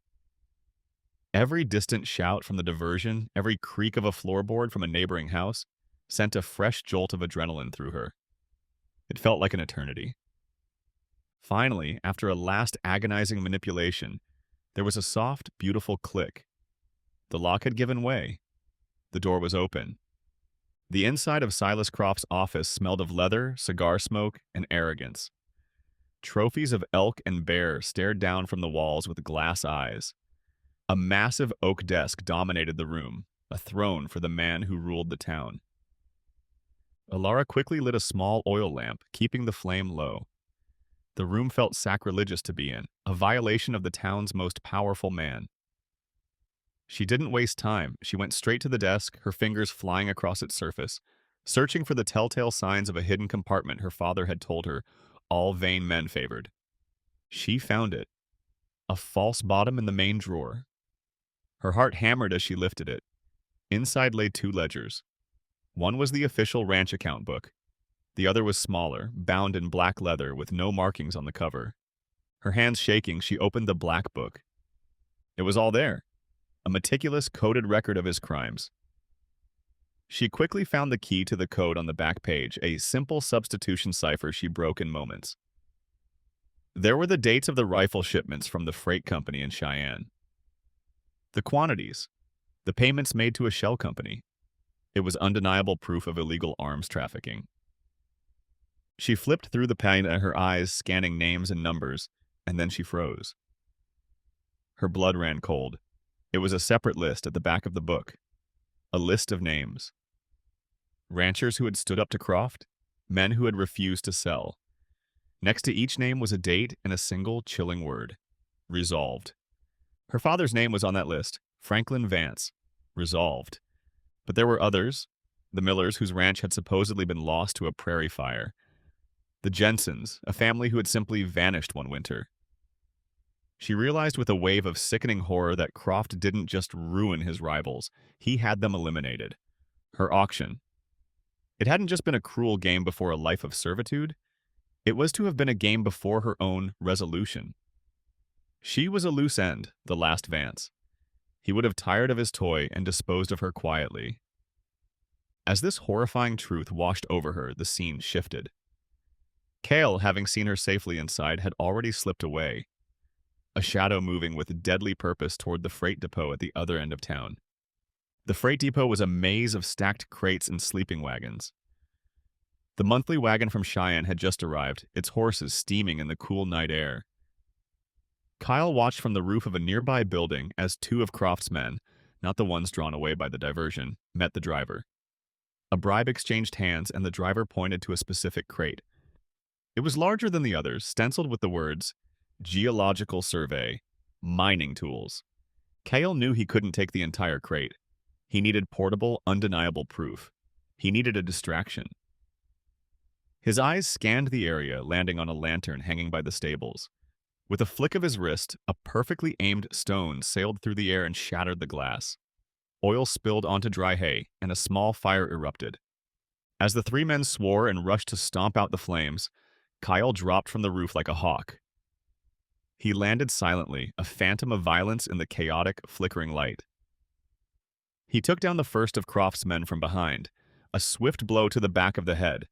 Every distant shout from the diversion, every creak of a floorboard from a neighboring house, sent a fresh jolt of adrenaline through her. It felt like an eternity. Finally, after a last agonizing manipulation, there was a soft, beautiful click. The lock had given way. The door was open. The inside of Silas Croft's office smelled of leather, cigar smoke, and arrogance. Trophies of elk and bear stared down from the walls with glass eyes. A massive oak desk dominated the room, a throne for the man who ruled the town. Ilara quickly lit a small oil lamp, keeping the flame low. The room felt sacrilegious to be in, a violation of the town's most powerful man. She didn't waste time. She went straight to the desk, her fingers flying across its surface, searching for the telltale signs of a hidden compartment her father had told her all vain men favored. She found it, a false bottom in the main drawer. Her heart hammered as she lifted it. Inside lay two ledgers. One was the official ranch account book. The other was smaller, bound in black leather with no markings on the cover. Her hands shaking, she opened the black book. It was all there, a meticulous, coded record of his crimes. She quickly found the key to the code on the back page, a simple substitution cipher she broke in moments. There were the dates of the rifle shipments from the freight company in Cheyenne. The quantities, the payments made to a shell company. It was undeniable proof of illegal arms trafficking. She flipped through the pen, her eyes scanning names and numbers, and then she froze. Her blood ran cold. It was a separate list at the back of the book. A list of names. Ranchers who had stood up to Croft, men who had refused to sell. Next to each name was a date and a single chilling word. Resolved. Her father's name was on that list, Franklin Vance. Resolved. But there were others, the Millers whose ranch had supposedly been lost to a prairie fire. The Jensens, a family who had simply vanished one winter. She realized with a wave of sickening horror that Croft didn't just ruin his rivals, he had them eliminated. Her auction. It hadn't just been a cruel game before a life of servitude. It was to have been a game before her own resolution. She was a loose end, the last Vance. He would have tired of his toy and disposed of her quietly. As this horrifying truth washed over her, the scene shifted. Cale, having seen her safely inside, had already slipped away, a shadow moving with deadly purpose toward the freight depot at the other end of town. The freight depot was a maze of stacked crates and sleeping wagons. The monthly wagon from Cheyenne had just arrived, its horses steaming in the cool night air. Kyle watched from the roof of a nearby building as two of Croft's men, not the ones drawn away by the diversion, met the driver. A bribe exchanged hands, and the driver pointed to a specific crate. It was larger than the others, stenciled with the words, Geological Survey, Mining Tools. Cale knew he couldn't take the entire crate. He needed portable, undeniable proof. He needed a distraction. His eyes scanned the area, landing on a lantern hanging by the stables. With a flick of his wrist, a perfectly aimed stone sailed through the air and shattered the glass. Oil spilled onto dry hay, and a small fire erupted. As the three men swore and rushed to stomp out the flames, Kyle dropped from the roof like a hawk. He landed silently, a phantom of violence in the chaotic, flickering light. He took down the first of Croft's men from behind, a swift blow to the back of the head.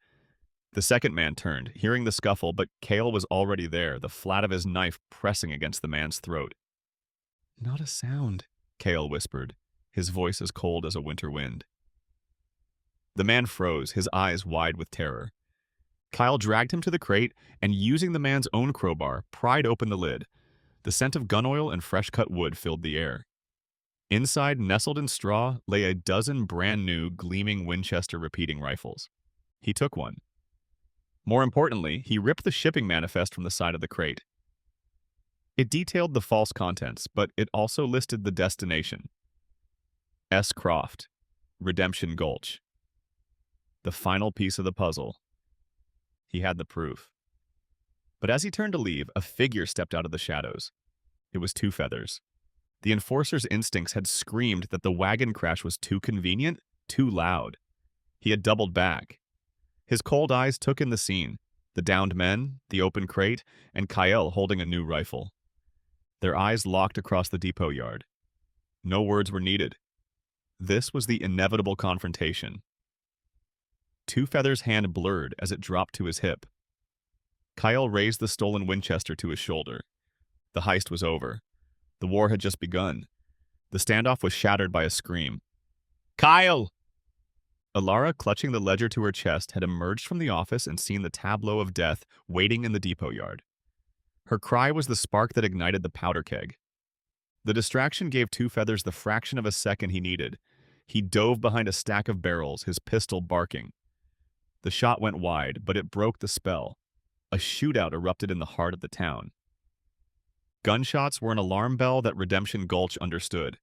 The second man turned, hearing the scuffle, but Cale was already there, the flat of his knife pressing against the man's throat. "Not a sound," Cale whispered, his voice as cold as a winter wind. The man froze, his eyes wide with terror. Kyle dragged him to the crate and, using the man's own crowbar, pried open the lid. The scent of gun oil and fresh-cut wood filled the air. Inside, nestled in straw, lay a dozen brand-new, gleaming Winchester repeating rifles. He took one. More importantly, he ripped the shipping manifest from the side of the crate. It detailed the false contents, but it also listed the destination. S. Croft, Redemption Gulch. The final piece of the puzzle. He had the proof. But as he turned to leave, a figure stepped out of the shadows. It was Two Feathers. The enforcer's instincts had screamed that the wagon crash was too convenient, too loud. He had doubled back. His cold eyes took in the scene, the downed men, the open crate, and Kyle holding a new rifle. Their eyes locked across the depot yard. No words were needed. This was the inevitable confrontation. Two Feathers' hand blurred as it dropped to his hip. Kyle raised the stolen Winchester to his shoulder. The heist was over. The war had just begun. The standoff was shattered by a scream. "Kyle!" Alara, clutching the ledger to her chest, had emerged from the office and seen the tableau of death waiting in the depot yard. Her cry was the spark that ignited the powder keg. The distraction gave Two Feathers the fraction of a second he needed. He dove behind a stack of barrels, his pistol barking. The shot went wide, but it broke the spell. A shootout erupted in the heart of the town. Gunshots were an alarm bell that Redemption Gulch understood.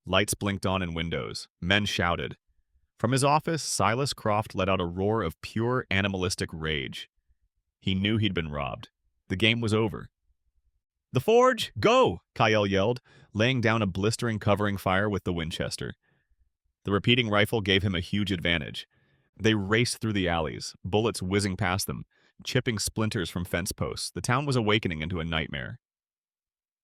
Lights blinked on in windows. Men shouted. From his office, Silas Croft let out a roar of pure animalistic rage. He knew he'd been robbed. The game was over. The forge! Go! Kyle yelled, laying down a blistering covering fire with the Winchester. The repeating rifle gave him a huge advantage. They raced through the alleys, bullets whizzing past them, chipping splinters from fence posts. The town was awakening into a nightmare.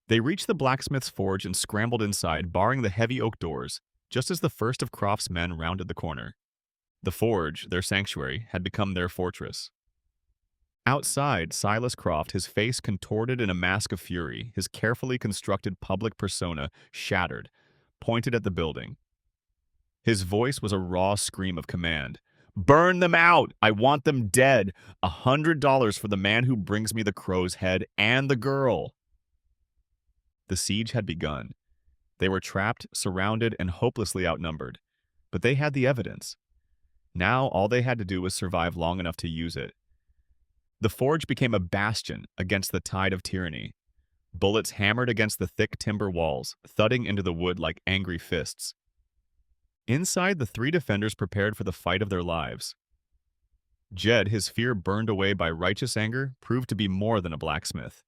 They reached the blacksmith's forge and scrambled inside, barring the heavy oak doors, just as the first of Croft's men rounded the corner. The forge, their sanctuary, had become their fortress. Outside, Silas Croft, his face contorted in a mask of fury, his carefully constructed public persona shattered, pointed at the building. His voice was a raw scream of command. "Burn them out! I want them dead! $100 for the man who brings me the crow's head and the girl!" The siege had begun. They were trapped, surrounded, and hopelessly outnumbered. But they had the evidence. Now all they had to do was survive long enough to use it. The forge became a bastion against the tide of tyranny. Bullets hammered against the thick timber walls, thudding into the wood like angry fists. Inside, the three defenders prepared for the fight of their lives. Jed, his fear burned away by righteous anger, proved to be more than a blacksmith.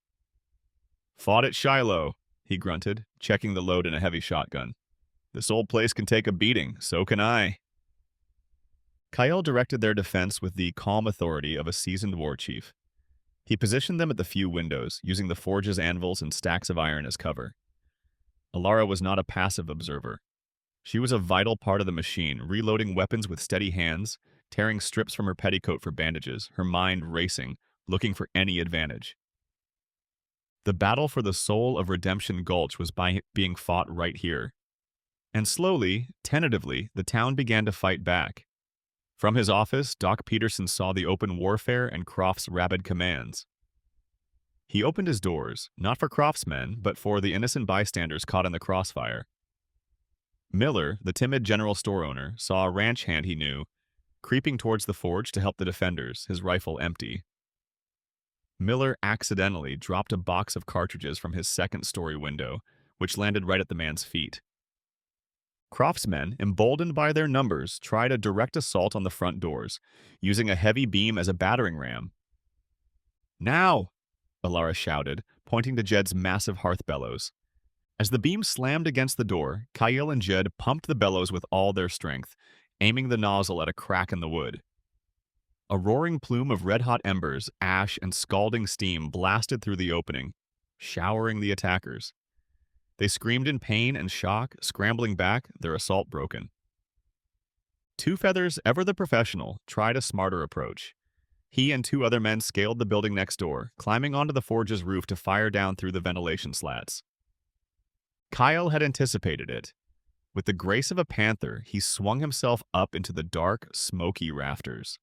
"Fought at Shiloh," he grunted, checking the load in a heavy shotgun. "This old place can take a beating, so can I." Kyle directed their defense with the calm authority of a seasoned war chief. He positioned them at the few windows, using the forge's anvils and stacks of iron as cover. Alara was not a passive observer. She was a vital part of the machine, reloading weapons with steady hands, tearing strips from her petticoat for bandages, her mind racing, looking for any advantage. The battle for the soul of Redemption Gulch was being fought right here. And slowly, tentatively, the town began to fight back. From his office, Doc Peterson saw the open warfare and Croft's rabid commands. He opened his doors, not for Croft's men, but for the innocent bystanders caught in the crossfire. Miller, the timid general store owner, saw a ranch hand he knew, creeping towards the forge to help the defenders, his rifle empty. Miller accidentally dropped a box of cartridges from his second-story window, which landed right at the man's feet. Croft's men, emboldened by their numbers, tried a direct assault on the front doors, using a heavy beam as a battering ram. "Now!" Alara shouted, pointing to Jed's massive hearth bellows. As the beam slammed against the door, Kyle and Jed pumped the bellows with all their strength, aiming the nozzle at a crack in the wood. A roaring plume of red-hot embers, ash, and scalding steam blasted through the opening, showering the attackers. They screamed in pain and shock, scrambling back, their assault broken. Two Feathers, ever the professional, tried a smarter approach. He and two other men scaled the building next door, climbing onto the forge's roof to fire down through the ventilation slats. Kyle had anticipated it. With the grace of a panther, he swung himself up into the dark, smoky rafters.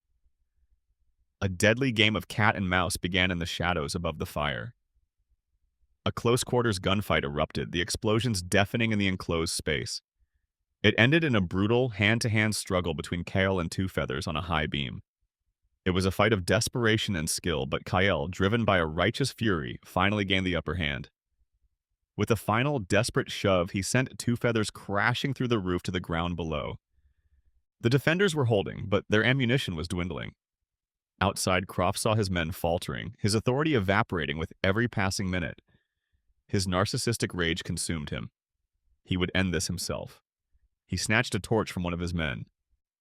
A deadly game of cat and mouse began in the shadows above the fire. A close-quarters gunfight erupted, the explosions deafening in the enclosed space. It ended in a brutal, hand-to-hand struggle between Kyle and Two Feathers on a high beam. It was a fight of desperation and skill, but Kyle, driven by a righteous fury, finally gained the upper hand. With a final, desperate shove, he sent Two Feathers crashing through the roof to the ground below. The defenders were holding, but their ammunition was dwindling. Outside, Croft saw his men faltering, his authority evaporating with every passing minute. His narcissistic rage consumed him. He would end this himself. He snatched a torch from one of his men.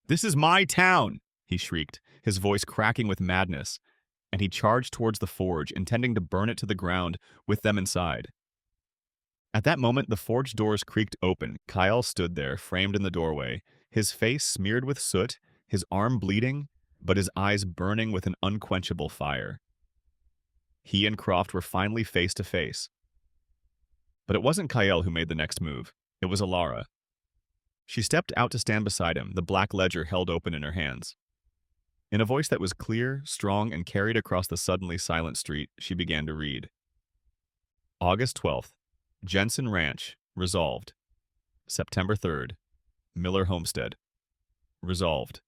"This is my town!" he shrieked, his voice cracking with madness, and he charged towards the forge, intending to burn it to the ground with them inside. At that moment, the forge doors creaked open. Kyle stood there, framed in the doorway, his face smeared with soot, his arm bleeding, but his eyes burning with an unquenchable fire. He and Croft were finally face to face. But it wasn't Kyle who made the next move. It was Alara. She stepped out to stand beside him, the black ledger held open in her hands. In a voice that was clear, strong, and carried across the suddenly silent street, she began to read. August 12th. Jensen Ranch. Resolved. September 3rd. Miller Homestead. Resolved.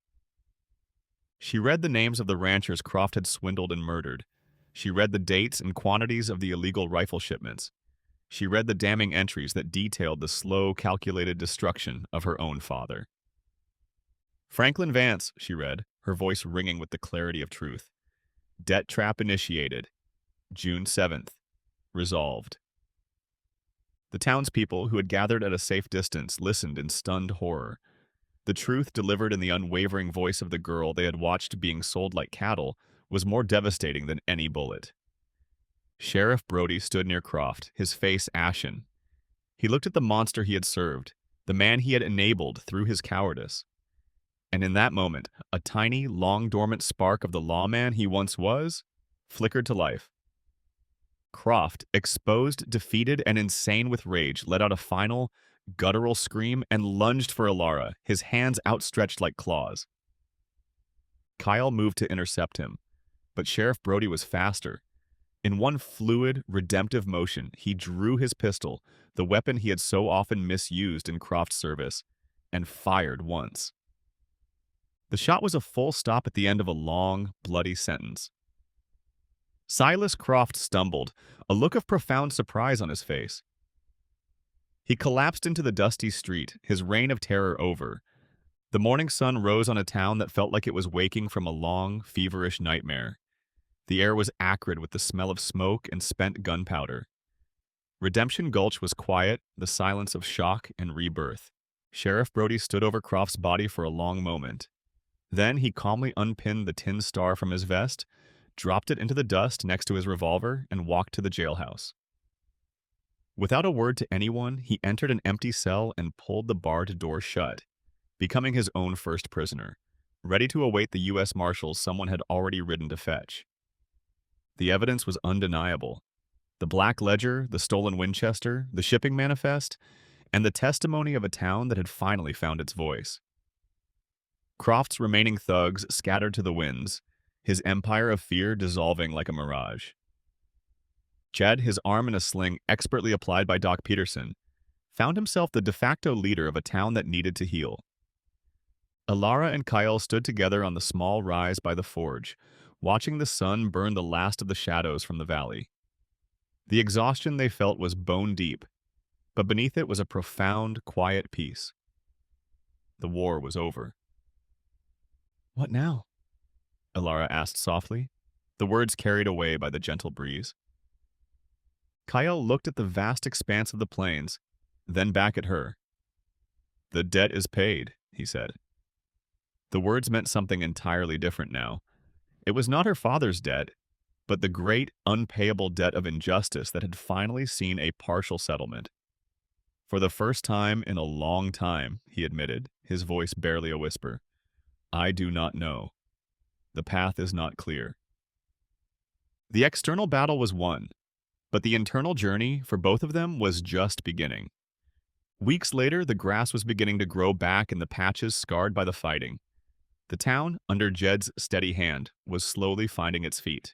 She read the names of the ranchers Croft had swindled and murdered. She read the dates and quantities of the illegal rifle shipments. She read the damning entries that detailed the slow, calculated destruction of her own father. Franklin Vance, she read, her voice ringing with the clarity of truth. Debt trap initiated. June 7th. resolved. The townspeople, who had gathered at a safe distance, listened in stunned horror. The truth delivered in the unwavering voice of the girl they had watched being sold like cattle was more devastating than any bullet. Sheriff Brody stood near Croft, his face ashen. He looked at the monster he had served, the man he had enabled through his cowardice. And in that moment, a tiny, long-dormant spark of the lawman he once was flickered to life. Croft, exposed, defeated, and insane with rage, let out a final, guttural scream and lunged for Alara, his hands outstretched like claws. Kyle moved to intercept him, but Sheriff Brody was faster. In one fluid, redemptive motion, he drew his pistol, the weapon he had so often misused in Croft's service, and fired once. The shot was a full stop at the end of a long, bloody sentence. Silas Croft stumbled, a look of profound surprise on his face. He collapsed into the dusty street, his reign of terror over. The morning sun rose on a town that felt like it was waking from a long, feverish nightmare. The air was acrid with the smell of smoke and spent gunpowder. Redemption Gulch was quiet, the silence of shock and rebirth. Sheriff Brody stood over Croft's body for a long moment. Then he calmly unpinned the tin star from his vest, dropped it into the dust next to his revolver, and walked to the jailhouse. Without a word to anyone, he entered an empty cell and pulled the barred door shut, becoming his own first prisoner, ready to await the U.S. Marshals someone had already ridden to fetch. The evidence was undeniable. The Black Ledger, the stolen Winchester, the shipping manifest, and the testimony of a town that had finally found its voice. Croft's remaining thugs scattered to the winds, his empire of fear dissolving like a mirage. Jed, his arm in a sling expertly applied by Doc Peterson, found himself the de facto leader of a town that needed to heal. Alara and Kyle stood together on the small rise by the forge, watching the sun burn the last of the shadows from the valley. The exhaustion they felt was bone deep, but beneath it was a profound, quiet peace. The war was over. "What now?" Alara asked softly, the words carried away by the gentle breeze. Kyle looked at the vast expanse of the plains, then back at her. "The debt is paid," he said. The words meant something entirely different now. It was not her father's debt, but the great, unpayable debt of injustice that had finally seen a partial settlement. For the first time in a long time, he admitted, his voice barely a whisper, "I do not know. The path is not clear." The external battle was won, but the internal journey for both of them was just beginning. Weeks later, the grass was beginning to grow back in the patches scarred by the fighting. The town, under Jed's steady hand, was slowly finding its feet.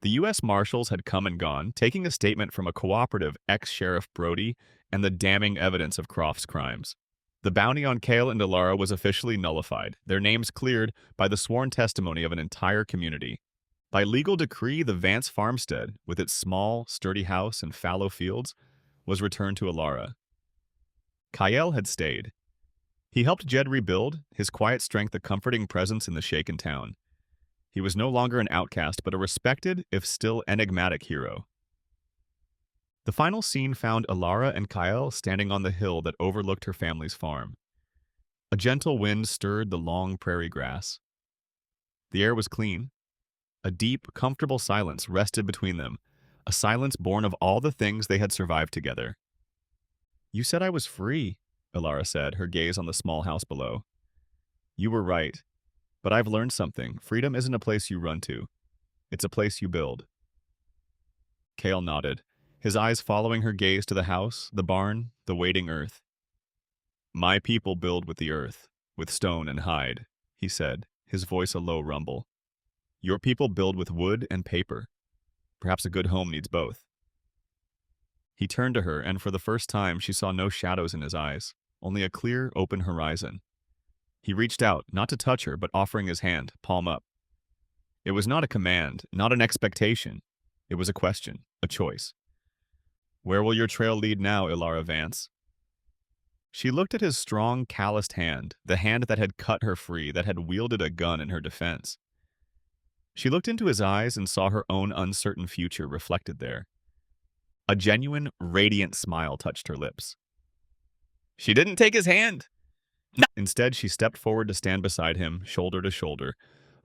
The U.S. Marshals had come and gone, taking a statement from a cooperative ex-Sheriff Brody and the damning evidence of Croft's crimes. The bounty on Kale and Alara was officially nullified, their names cleared by the sworn testimony of an entire community. By legal decree, the Vance farmstead, with its small, sturdy house and fallow fields, was returned to Alara. Kyle had stayed. He helped Jed rebuild, his quiet strength a comforting presence in the shaken town. He was no longer an outcast, but a respected, if still enigmatic hero. The final scene found Alara and Kyle standing on the hill that overlooked her family's farm. A gentle wind stirred the long prairie grass. The air was clean. A deep, comfortable silence rested between them, a silence born of all the things they had survived together. "You said I was free," Alara said, her gaze on the small house below. "You were right. But I've learned something. Freedom isn't a place you run to. It's a place you build." Kale nodded, his eyes following her gaze to the house, the barn, the waiting earth. "My people build with the earth, with stone and hide," he said, his voice a low rumble. "Your people build with wood and paper. Perhaps a good home needs both." He turned to her, and for the first time she saw no shadows in his eyes, only a clear, open horizon. He reached out, not to touch her, but offering his hand, palm up. It was not a command, not an expectation. It was a question, a choice. "Where will your trail lead now, Alara Vance?" She looked at his strong, calloused hand, the hand that had cut her free, that had wielded a gun in her defense. She looked into his eyes and saw her own uncertain future reflected there. A genuine, radiant smile touched her lips. She didn't take his hand. Instead, she stepped forward to stand beside him, shoulder to shoulder,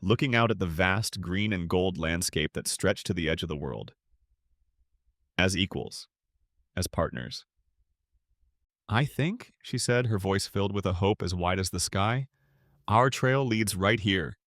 looking out at the vast green and gold landscape that stretched to the edge of the world. As equals, as partners. I think, she said, her voice filled with a hope as wide as the sky, our trail leads right here,